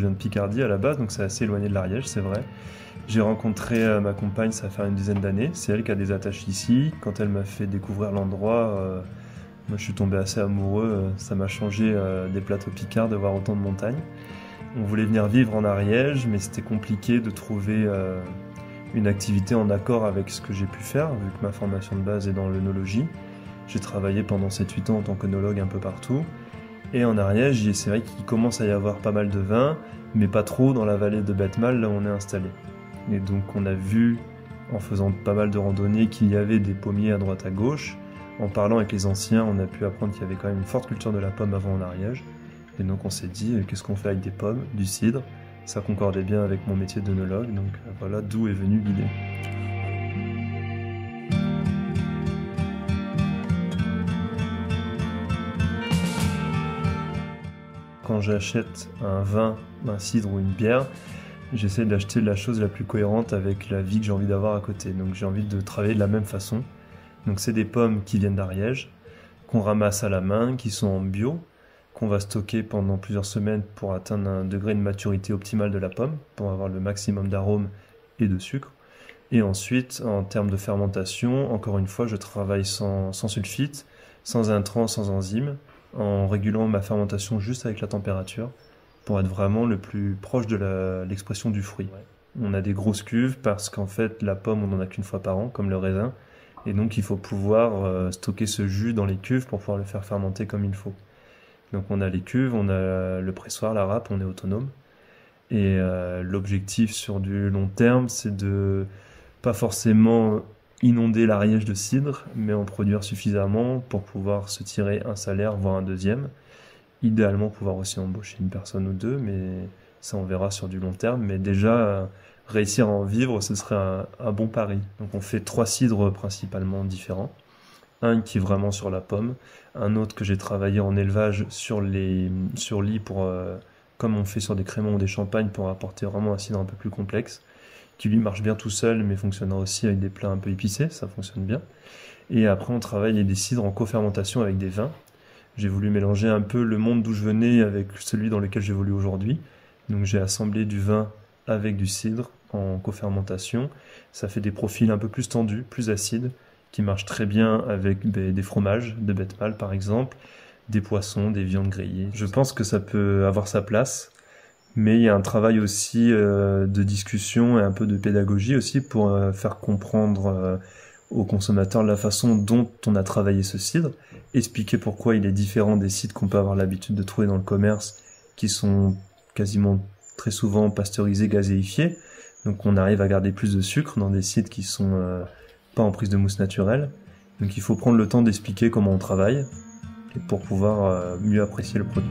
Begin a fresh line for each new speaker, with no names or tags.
viens de Picardie à la base, donc c'est assez éloigné de l'Ariège, c'est vrai. J'ai rencontré ma compagne, ça fait une dizaine d'années. C'est elle qui a des attaches ici. Quand elle m'a fait découvrir l'endroit, moi je suis tombé assez amoureux. Ça m'a changé des plateaux picards de voir autant de montagnes. On voulait venir vivre en Ariège, mais c'était compliqué de trouver une activité en accord avec ce que j'ai pu faire, vu que ma formation de base est dans l'œnologie. J'ai travaillé pendant 7-8 ans en tant qu'œnologue un peu partout. Et en Ariège, c'est vrai qu'il commence à y avoir pas mal de vins, mais pas trop dans la vallée de Betmal, là où on est installé. Et donc on a vu, en faisant pas mal de randonnées, qu'il y avait des pommiers à droite à gauche. En parlant avec les anciens, on a pu apprendre qu'il y avait quand même une forte culture de la pomme avant en Ariège. Et donc on s'est dit, qu'est-ce qu'on fait avec des pommes, du cidre? Ça concordait bien avec mon métier d'œnologue, donc voilà d'où est venue l'idée. Quand j'achète un vin, un cidre ou une bière, j'essaie d'acheter la chose la plus cohérente avec la vie que j'ai envie d'avoir à côté. Donc j'ai envie de travailler de la même façon. Donc c'est des pommes qui viennent d'Ariège, qu'on ramasse à la main, qui sont en bio, qu'on va stocker pendant plusieurs semaines pour atteindre un degré de maturité optimale de la pomme, pour avoir le maximum d'arômes et de sucre. Et ensuite, en termes de fermentation, encore une fois, je travaille sans sulfite, sans intrants, sans enzymes, en régulant ma fermentation juste avec la température, pour être vraiment le plus proche de l'expression du fruit. On a des grosses cuves parce qu'en fait la pomme on n'en a qu'une fois par an, comme le raisin, et donc il faut pouvoir stocker ce jus dans les cuves pour pouvoir le faire fermenter comme il faut. Donc on a les cuves, on a le pressoir, la râpe, on est autonome, et l'objectif sur du long terme c'est de pas forcément inonder l'Ariège de cidre, mais en produire suffisamment pour pouvoir se tirer un salaire, voire un deuxième. Idéalement pouvoir aussi embaucher une personne ou deux, mais ça on verra sur du long terme. Mais déjà, réussir à en vivre, ce serait un bon pari. Donc on fait 3 cidres principalement différents. Un qui est vraiment sur la pomme, un autre que j'ai travaillé en élevage sur lit pour, comme on fait sur des créments ou des champagnes, pour apporter vraiment un cidre un peu plus complexe, qui lui marche bien tout seul, mais fonctionnera aussi avec des plats un peu épicés, ça fonctionne bien. Et après on travaille des cidres en co-fermentation avec des vins. J'ai voulu mélanger un peu le monde d'où je venais avec celui dans lequel j'évolue aujourd'hui. Donc j'ai assemblé du vin avec du cidre en co-fermentation. Ça fait des profils un peu plus tendus, plus acides, qui marchent très bien avec des fromages de Betmal par exemple, des poissons, des viandes grillées. Je pense que ça peut avoir sa place, mais il y a un travail aussi de discussion et un peu de pédagogie aussi pour faire comprendre aux consommateurs la façon dont on a travaillé ce cidre, expliquer pourquoi il est différent des cidres qu'on peut avoir l'habitude de trouver dans le commerce, qui sont quasiment très souvent pasteurisés, gazéifiés. Donc on arrive à garder plus de sucre dans des cidres qui sont pas en prise de mousse naturelle. Donc il faut prendre le temps d'expliquer comment on travaille et pour pouvoir mieux apprécier le produit.